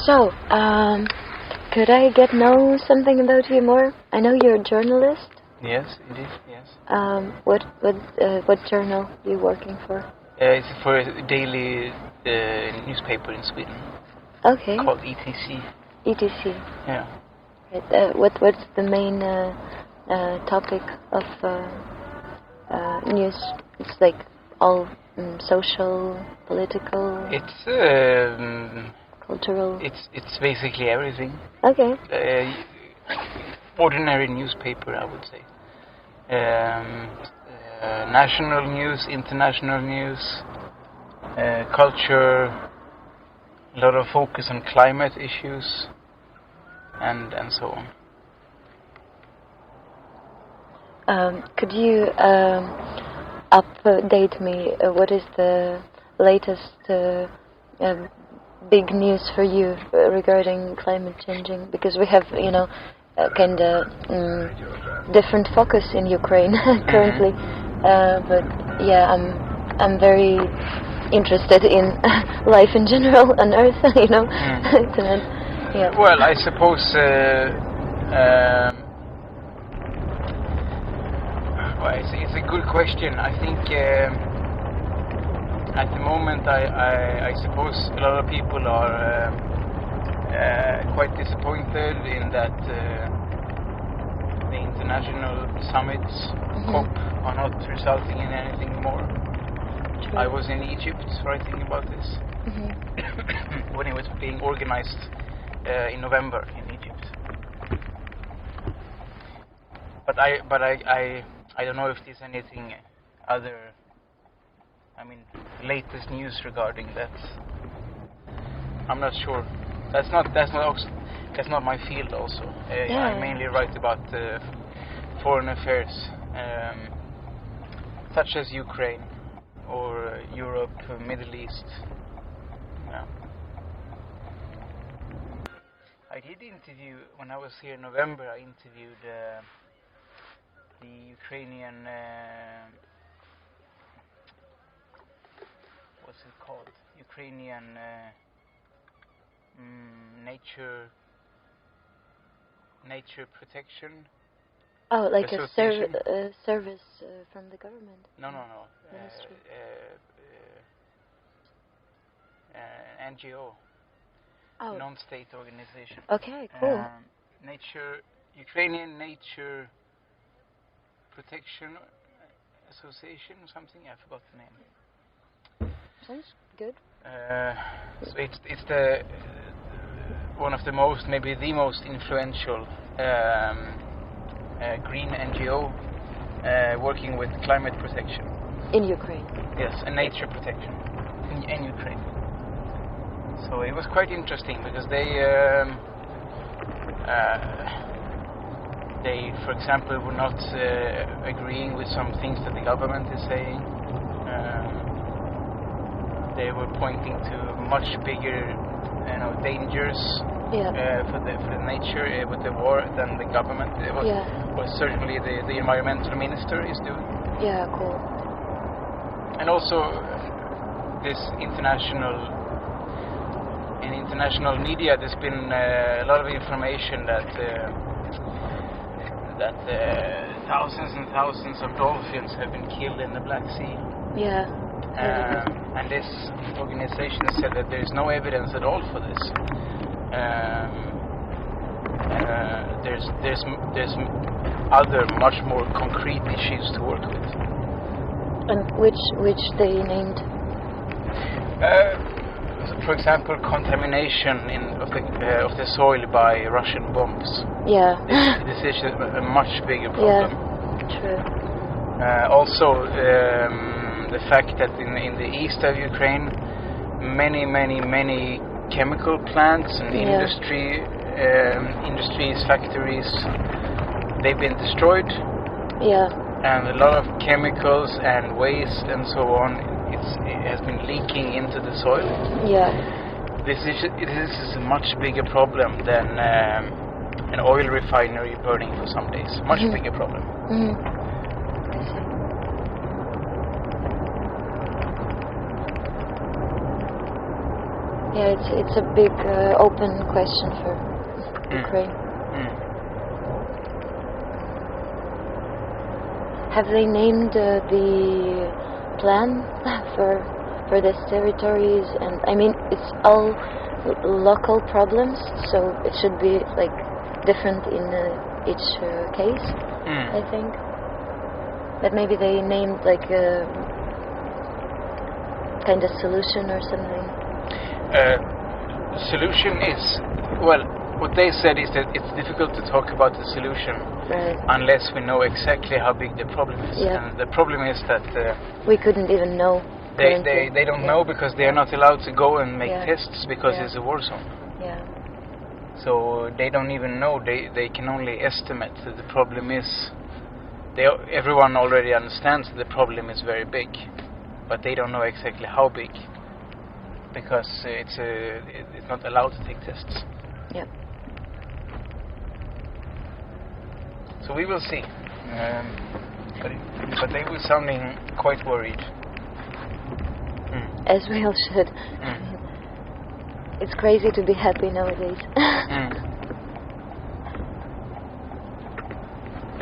So, could I get know something about you more? I know you're a journalist. Yes, it is. Yes. What journal are you working for? It's for a daily newspaper in Sweden. Okay. Called ETC. ETC. Yeah. Right. What's the main topic of news? It's like all social, political. It's cultural. It's basically everything. Okay. Ordinary newspaper, I would say. National news, international news, culture, a lot of focus on climate issues, and so on. Could you update me? What is the latest big news for you regarding climate changing? Because we have, kind of different focus in Ukraine currently. But yeah, I'm very interested in life in general on Earth. Yeah. Well, I suppose. Well, it's a good question. I think at the moment, I suppose a lot of people are quite disappointed in that the international summits, COP, are not resulting in anything more. True. I was in Egypt writing about this when it was being organized in November in Egypt. But I don't know if there's anything other. Latest news regarding that. I'm not sure. That's not my field. Also, I mainly write about foreign affairs, such as Ukraine or Europe, Middle East. Yeah. I did interview when I was here in November. I interviewed the Ukrainian. What's it called? Ukrainian nature protection. Oh, like a service from the government? No. Ministry. NGO. Oh. Non-state organization. Okay, cool. Ukrainian Nature Protection Association or something. I forgot the name. Sounds good. So it's the one of the most, maybe the most influential green NGO working with climate protection in Ukraine. Yes, and nature protection in Ukraine. So it was quite interesting because they, for example, were not agreeing with some things that the government is saying. They were pointing to much bigger, dangers for the nature with the war than the government. It was certainly the environmental minister is doing. Yeah, cool. And also this international media. There's been a lot of information that thousands and thousands of dolphins have been killed in the Black Sea. Yeah. And this organization said that there is no evidence at all for this. There's other much more concrete issues to work with. And which they named? For example, contamination of the soil by Russian bombs. Yeah. This is a much bigger problem. Yeah. True. Also. The fact that in the east of Ukraine, many chemical plants and industries, factories, they've been destroyed. Yeah. And a lot of chemicals and waste and so on, it has been leaking into the soil. Yeah. This is a much bigger problem than an oil refinery burning for some days. Much bigger problem. Yeah, it's a big open question for Ukraine. Have they named the plan for these territories? And I mean, it's all local problems, so it should be like different in each case. I think. But maybe they named like a kind of solution or something. Solution is, well, what they said is that it's difficult to talk about the solution unless we know exactly how big the problem is. Yeah. And the problem is that we couldn't even know. They don't know because they are not allowed to go and make tests because it's a war zone. Yeah. So they don't even know. They can only estimate that the problem is. Everyone already understands that the problem is very big, but they don't know exactly how big because it's not allowed to take tests. Yeah. So we will see. But they were sounding quite worried. As we all should. It's crazy to be happy nowadays.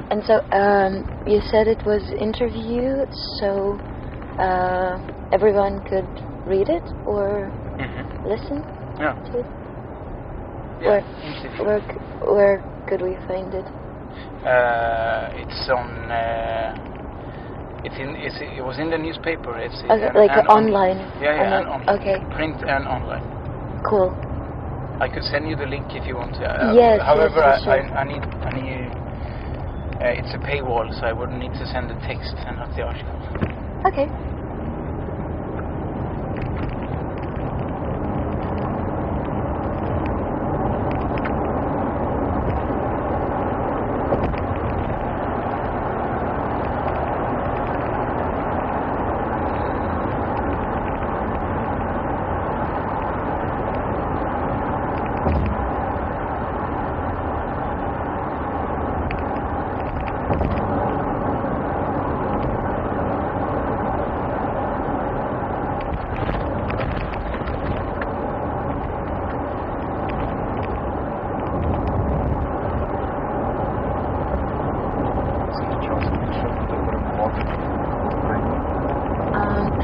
And so you said it was interview, so everyone could read it or listen to it? Yeah. Where could we find it? It's on. It was in the newspaper. It's online. On okay. Print and online. Cool. I could send you the link if you want to. Yes. However, yes, sure. I need. It's a paywall, so I would need to send the text and not the article. Okay.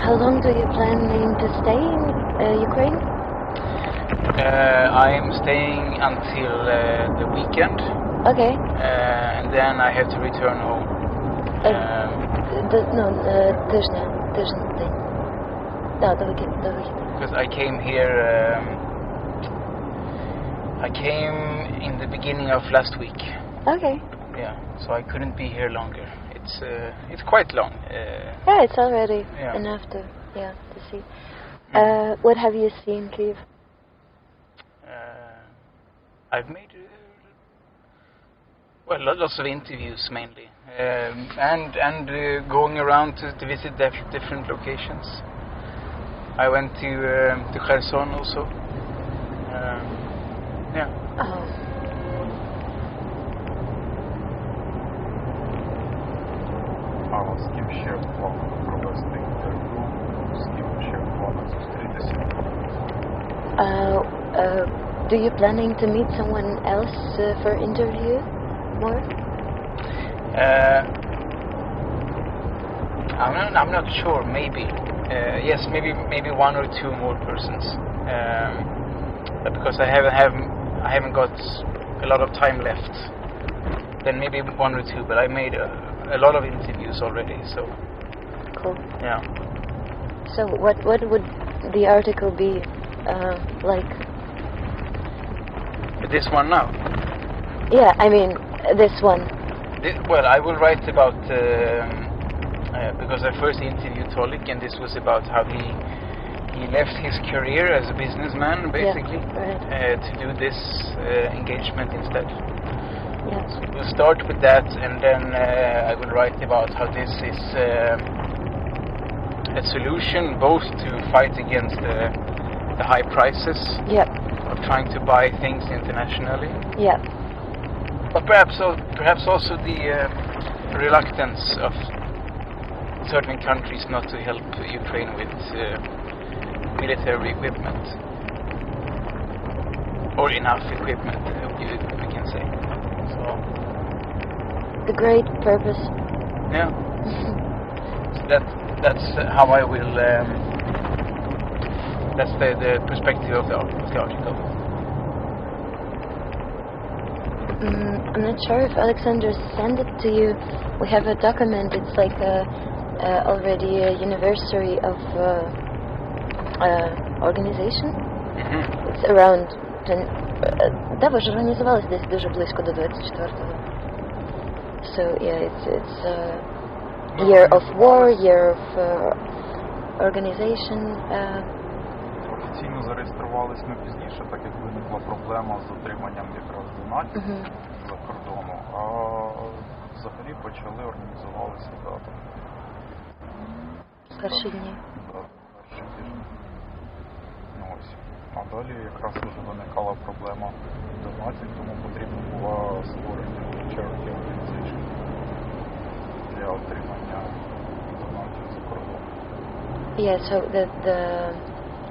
How long do you plan to stay in Ukraine? I am staying until the weekend. Okay. And then I have to return home. Thursday. No, the weekend. Because I came here. I came in the beginning of last week. Okay. Yeah, so I couldn't be here longer. It's quite long. Yeah, it's already enough to see. What have you seen, Kyiv? I've made lots of interviews mainly, and going around to visit different locations. I went to Herson also. Yeah. Oh. З ким ще планували провести інтерв'ю, з ким ще планують зустрітися? Do you planning to meet someone else for interview more? I'm not sure. Maybe yes, maybe one or two more persons. Because I haven't got a lot of time left. Then maybe one or two. But I made a lot of interviews already, so cool. Yeah. So what would the article be like? This one now? Yeah, I mean this one. Well, I will write about because I first interviewed Tolik, and this was about how he left his career as a businessman, basically, to do this engagement instead. Yes. So we'll start with that, and then I will write about how this is a solution both to fight against the high prices of trying to buy things internationally. Yeah. But perhaps also the reluctance of certain countries not to help Ukraine with military equipment. or enough equipment, we can say. So The great purpose. yeah, so that's how I will. That's the perspective of the article. I'm not sure if Alexander sent it to you. We have a document. It's like already a anniversary of organization. It's around. Да, ж організувалось десь дуже близько до 24-го. So yeah, it's year of war, year of organization. Офіційно зареєструвались ми пізніше, так як виникла проблема з отриманням якраз донатів за кордону, а взагалі почали організувалися дати. Перші дні. Да, перші тижні. Ну ось. А далі якраз вже виникала проблема донатів, тому потрібно було створення charity organization для отримання донатів за кордону. Yeah, so the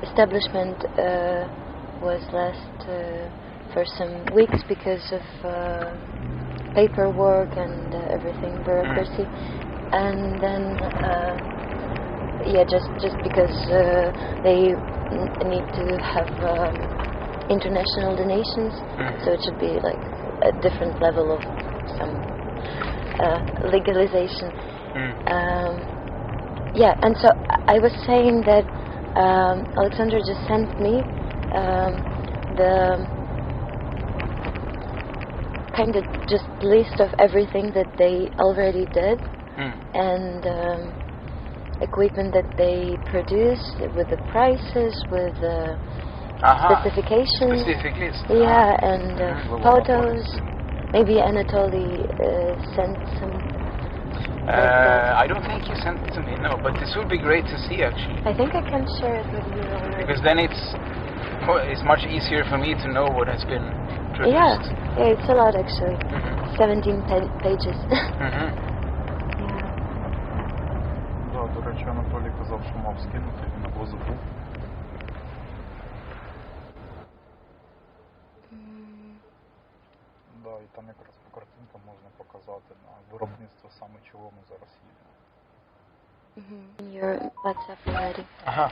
establishment was last for some weeks because of paperwork and everything, bureaucracy, and then yeah, just because they need to have international donations, so it should be like a different level of some legalization. Yeah, and so I was saying that Alexander just sent me the kind of just list of everything that they already did and equipment that they produce with the prices, with specifications. Specific list. Yeah, and photos. Maybe Anatoly sent some. I don't think you sent it to me, no, but this would be great to see actually. I think I can share it with you already. Because then it's much easier for me to know what has been produced. Yeah, it's a lot actually. 17 pages. Да, до речі, Анатолій казав, що мав скинути, він або забув. Да, і там якраз по картинкам можна показати на виробництво саме чого ми зараз їдемо. In your WhatsApp already. Ага.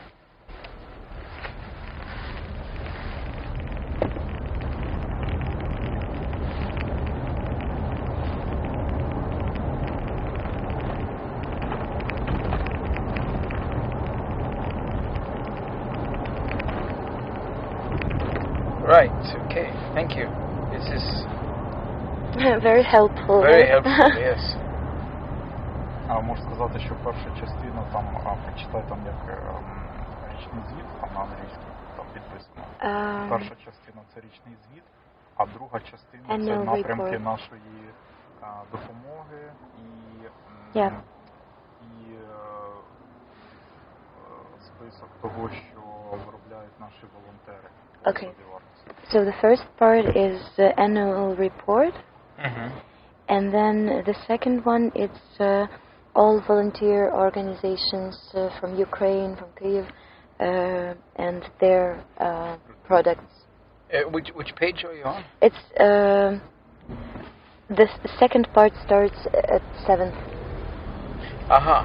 Right, okay, thank you. This is Very helpful. very helpful, yes. А можу сказати, що перша частина там, прочитай там як річний звіт, там на англійській там підписано. Перша частина це річний звіт, а друга частина це напрямки нашої допомоги і список того, що виробляють наші волонтери. Okay. So the first part is the annual report, and then the second one it's all volunteer organizations from Ukraine, from Kyiv, and their products. Which page are you on? It's the second part starts at 7th. Aha.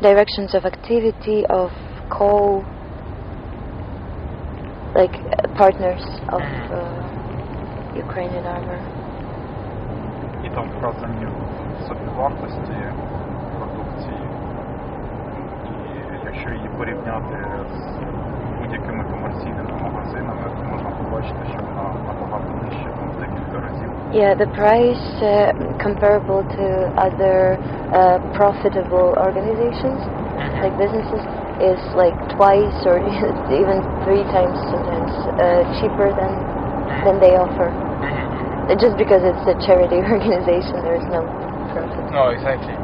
Directions of activity of like partners of Ukrainian armor. І там вказані собівартості продукції. І якщо її порівняти з будь-якими комерційними магазинами, то можна побачити, що вона набагато нижча, там в декілька разів. Yeah, the price comparable to other profitable organizations, like businesses, is like twice or even 3 times sometimes cheaper than they offer. Just because it's a charity organization, there is no profit. No, exactly.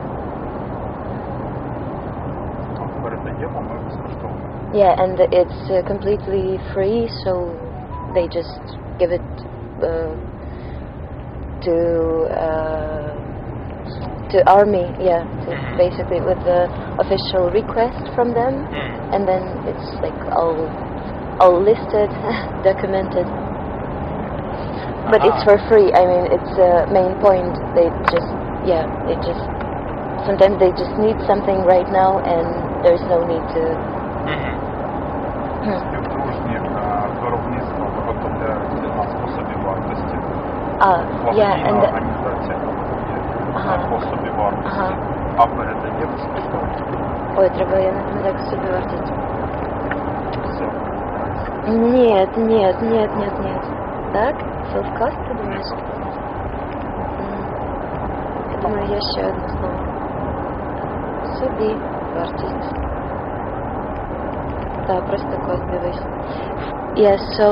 Передаємо ми безкоштовно. Yeah, and it's completely free, so they just give it to army, basically with the official request from them, and then it's like all listed, documented. But it's for free. I mean, it's a main point. They just sometimes they just need something right now, and there's no need to. Співдружні виробництва виготовляють для нас по собівартості. Yeah, and організація по собівартості, а передає безкоштовно. Ой, треба, я не так собівартість. Все. Нет. Так? Self-cost, ты думаешь? Я думаю, є ще одне слово. Собі вартість. Так, просто кост, дивись. Yeah, so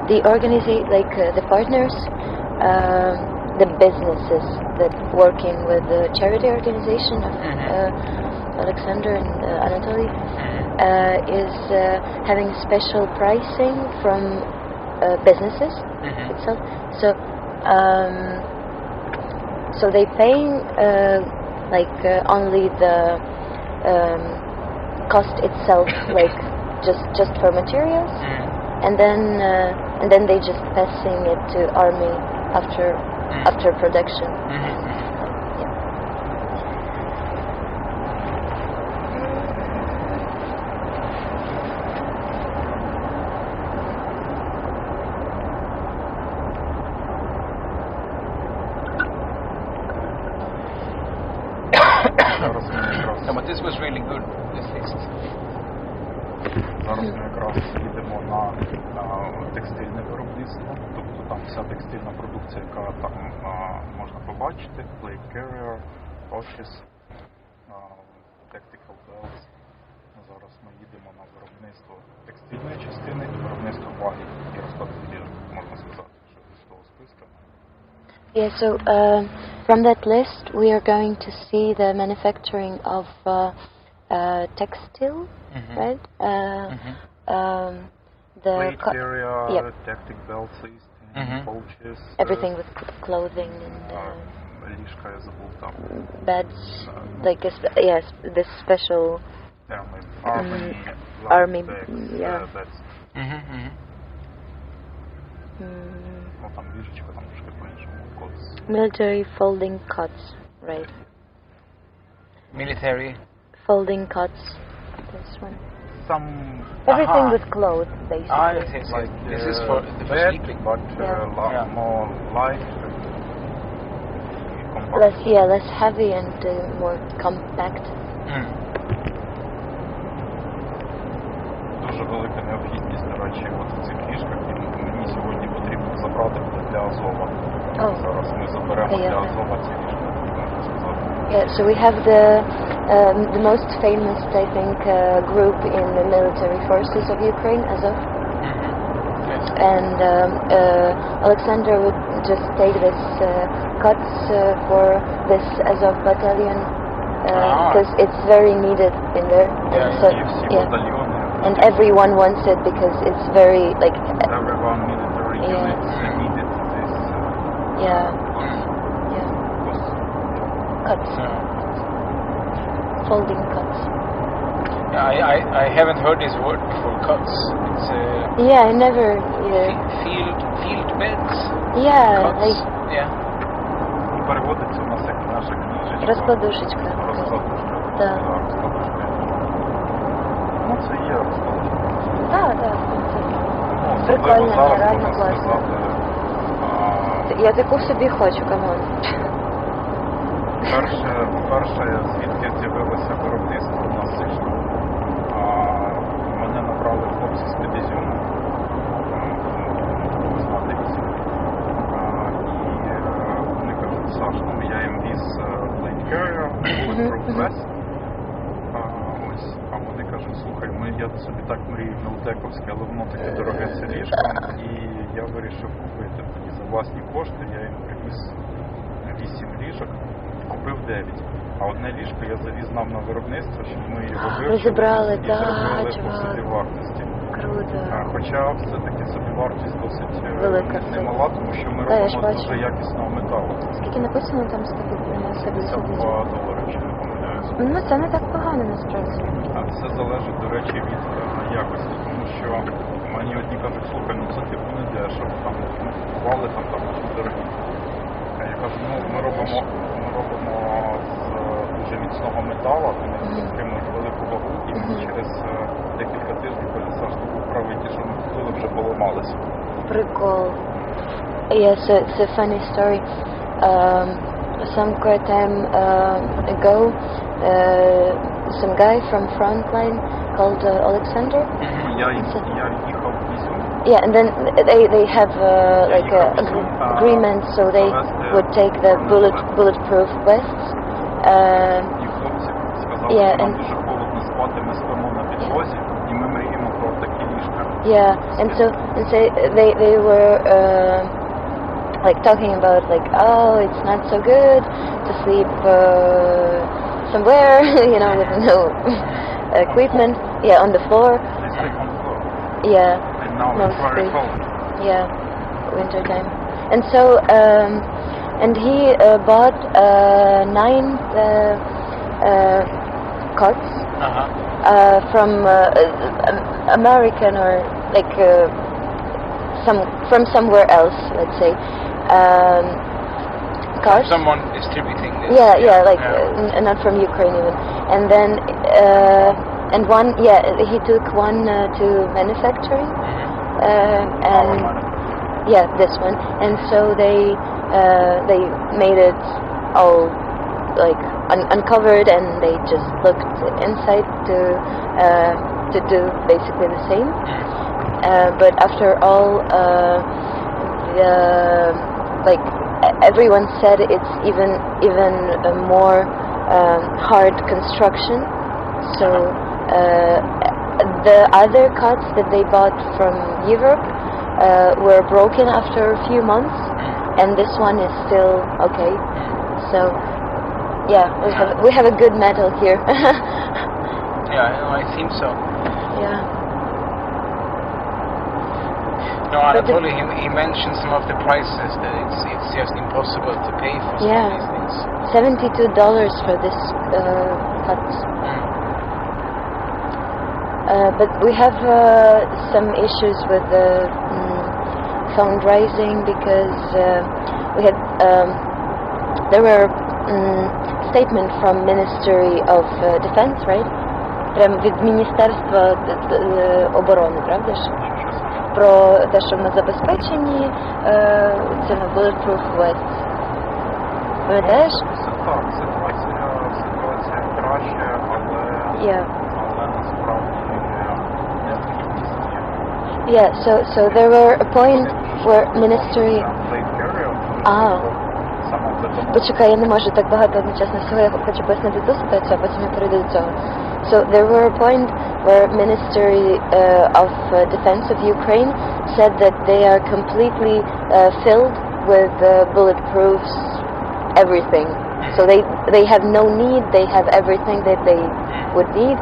the organization, the partners, the businesses that working with the charity organization of Alexander and Anatoly is having special pricing from businesses itself. So they paying only the cost itself, like just for materials, and then they just passing it to army after production. Yeah, but this was really good, this list. Зараз ми якраз їдемо на текстильне виробництво, тобто там вся текстильна продукція, яка там можна побачити, plate carrier, watches, tactical belts. Зараз ми їдемо на виробництво текстильної частини і виробництво багів і розкладних ліжок, можна сказати, що з того списка. Yeah, so from that list we are going to see the manufacturing of textile, right? The plate carrier, tactic belt system, pouches. Everything with clothing and ліжка я забув там. beds, this special army beds. Ну там ліжечка, там трошки по-іншому. Military folding cots, right? Military folding cots. This one. Everything with clothes, basically. This is for sleeping, but more light. Less heavy and more compact. Дуже велика необхідність, до речі, от в цих ліжках, і мені сьогодні потрібно забрати для Азова. Зараз ми заберемо для Азова ці ліжка, можна сказати. Yeah, so we have the most famous, I think, group in the military forces of Ukraine, Azov. And Alexander would just take this cuts for this Azov battalion because it's very needed in there. And everyone wants it because it's very everyone military units needed this. Cuts. Folding cuts. Yeah, I haven't heard this word before. Cuts. It's I never either. Field beds. Yeah, cuts. Переводиться у нас як наша книжечка. Розкладушечка. Розкладушка. Так. Розкладушка. Ну це є розкладушка. Так. Прикольно, реально класно. Я таку собі хочу, камон. Перше, звідки з'явилося виробництво у нас цих штук, мене набрали хлопці з Підізюму, знати вісім. І вони кажуть, Саш, я їм віз plate carrier, bulletproof vest. Ось, а вони кажуть, слухай, я собі так мрію мілтековське, але воно таке дороге це ліжко, і я вирішив купити тоді за власні кошти, я їм привіз 8 ліжок. Купив 9, а одне ліжко я завіз нам на виробництво, щоб ми його розібрали, і зробили по собівартості. Круто. Хоча все-таки собівартість досить немала, тому що ми робимо дуже якісного металу. Скільки написано там $52, чи не помиляюся. Ну це не так погано насправді. А це залежить, до речі, від якості, тому що мені одні кажуть, слухай, це типу не дешево, там працювали там на дорогі. Я кажу, ми робимо з дуже міцного металу, вони отримують велику вагу, і мені через декілька тижнів колеса штуку вправи, ті, що ми купили, вже поламалися. Прикол. Yeah, so it's a funny story. Some quite time ago, some guy from Frontline called Alexander. Я їхав в Ізюм. Yeah, and then they have like a agreement, so they would take the bulletproof vests. І хлопці сказали, що нам дуже холодно спати, ми спимо на підлозі, і ми мріємо про такі ліжка. Yeah, and so they were like talking about like, oh, it's not so good to sleep somewhere, you know, with no equipment. Yeah, on the floor. They sleep on the floor. Yeah. And now it's very cold. Yeah, winter time. And so, and he bought 9 cots from American or like from somewhere else, let's say. Cots. Someone distributing this. Yeah, like not from Ukraine even. And then and one, he took one to manufacturing. And yeah, this one, and so they made it all like uncovered, and they just looked inside to do basically the same. But after all, like everyone said, it's even a more hard construction. So. The other cots that they bought from Europe were broken after a few months, and this one is still okay. So, yeah, we have a good metal here. Yeah, I think so. Yeah. No, Anatoly, he mentioned some of the prices that it's just impossible to pay for some of these things. $72 for this cuts. But we have some issues with the fundraising because we had there were statement from Ministry of Defense, right? Прям від Міністерства оборони, правда ж? Про те, що на забезпеченні цими bulletproof vests. Пам'ятаєш? Так, ситуація краще, але насправді Yeah, so there were a point where Ministry... Почекай, я не можу так багато одночасно всього, я хочу пояснити ту ситуацію, а потім я перейду до цього. So there were a point where Ministry of Defense of Ukraine said that they are completely filled with bulletproofs, everything. So they have no need, they have everything that they would need.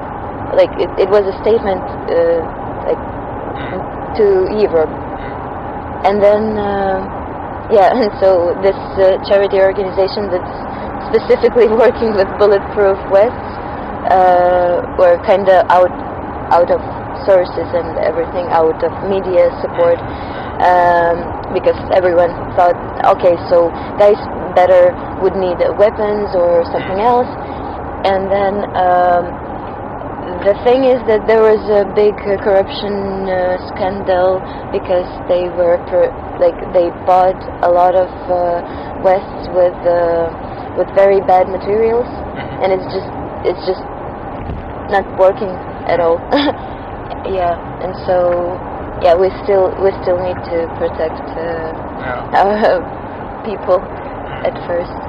Like it was a statement like to Europe. And then and so this charity organization that's specifically working with bulletproof vests were kind of out of sources and everything, out of media support, because everyone thought, okay, so guys better would need weapons or something else. And then the thing is that there was a big corruption scandal because they were they bought a lot of vests with very bad materials, and it's just not working at all. Yeah, and so we still need to protect our people at first.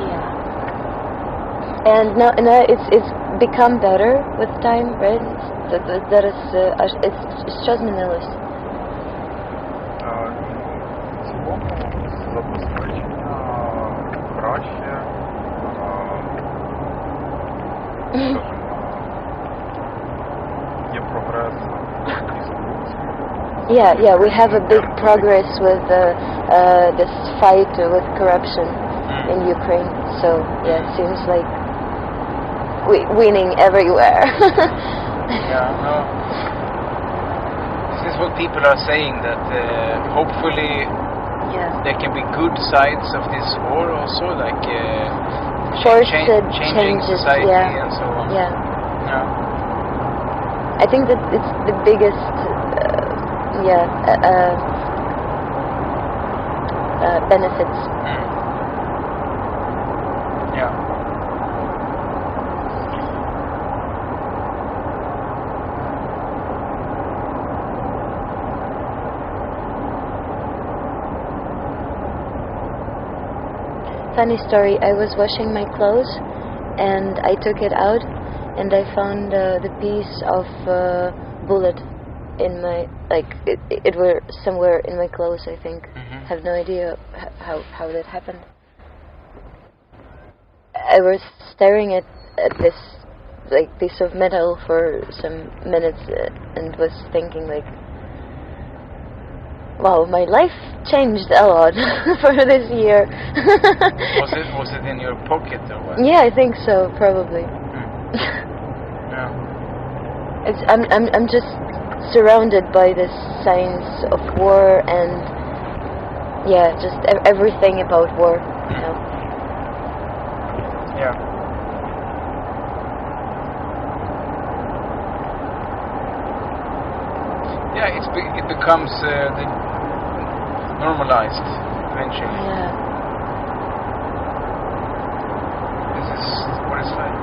Yeah. And now it's become better with time, right? That is що змінилось? В цілому забезпечення краще, скажімо, є прогрес із корупцією. Yeah, we have a big progress with this fight with corruption in Ukraine. So it seems like winning everywhere. Yeah, no. This is what people are saying, that hopefully there can be good sides of this war also, like changing society and so on. I think that it's the biggest benefits. Funny story, I was washing my clothes and I took it out and I found the piece of bullet in my, it were somewhere in my clothes, I think. Have no idea how that happened. I was staring at this piece of metal for some minutes and was thinking wow, my life changed a lot for this year. Was it in your pocket or what? Yeah, I think so, probably. I'm just surrounded by the signs of war and just everything about war. It becomes normalized eventually. This is what it's like.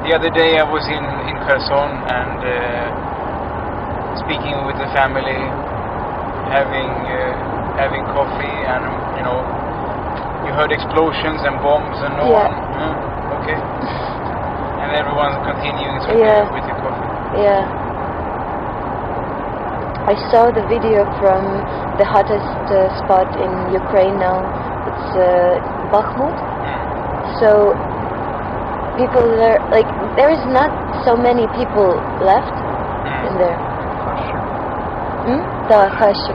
The other day I was in Kherson and speaking with the family, having coffee, and you heard explosions and bombs and no one. Okay. And everyone's continuing with the coffee. I saw the video from the hottest spot in Ukraine now. It's Bakhmut. So people there, there is not so many people left in there. Да, Хаші.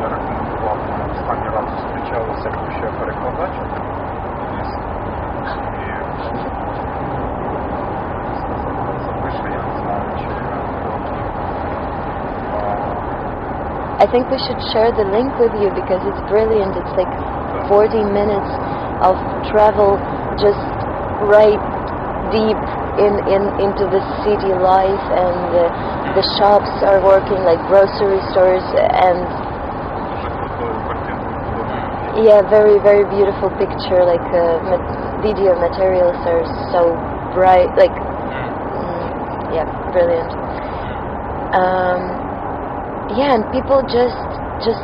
Я рекомендував, останній раз зустрічалися, як ще перекладач. I think we should share the link with you because it's brilliant. It's 40 minutes of travel just right deep into the city life, and the shops are working like grocery stores, and very, very beautiful picture, video materials are so bright, brilliant. And people just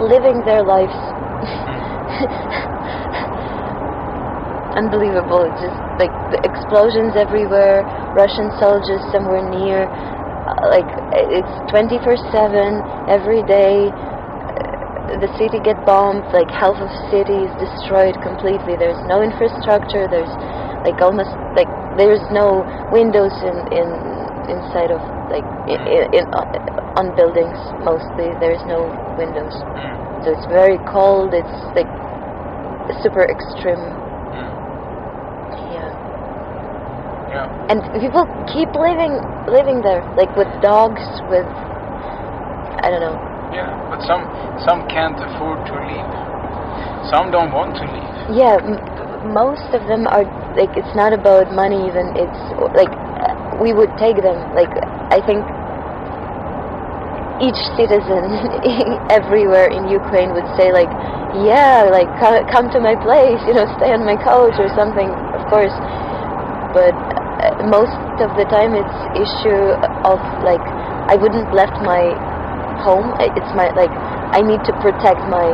living their lives. Unbelievable. It's just the explosions everywhere, Russian soldiers somewhere near, it's 24/7 every day. The city get bombed, half of the city is destroyed completely. There's no infrastructure, there's almost there's no windows inside of on buildings. Mostly there's no windows, so it's very cold. It's super extreme. And people keep living there, with dogs, with I don't know. But some can't afford to leave. Some don't want to leave. Most of them are it's not about money even. It's we would take them. I think each citizen everywhere in Ukraine would say come to my place, stay on my couch or something, of course. But most of the time it's issue of I wouldn't left my home. It's my I need to protect my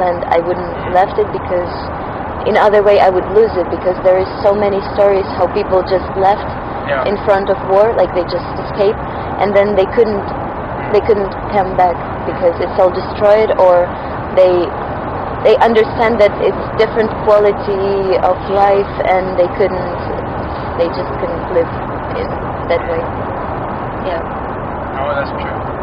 land. I wouldn't left it because in other way I would lose it, because there is so many stories how people just left in front of war, they just escaped, and then they couldn't come back because it's all destroyed, or they understand that it's different quality of life and they just couldn't live in that way. Oh, that's true.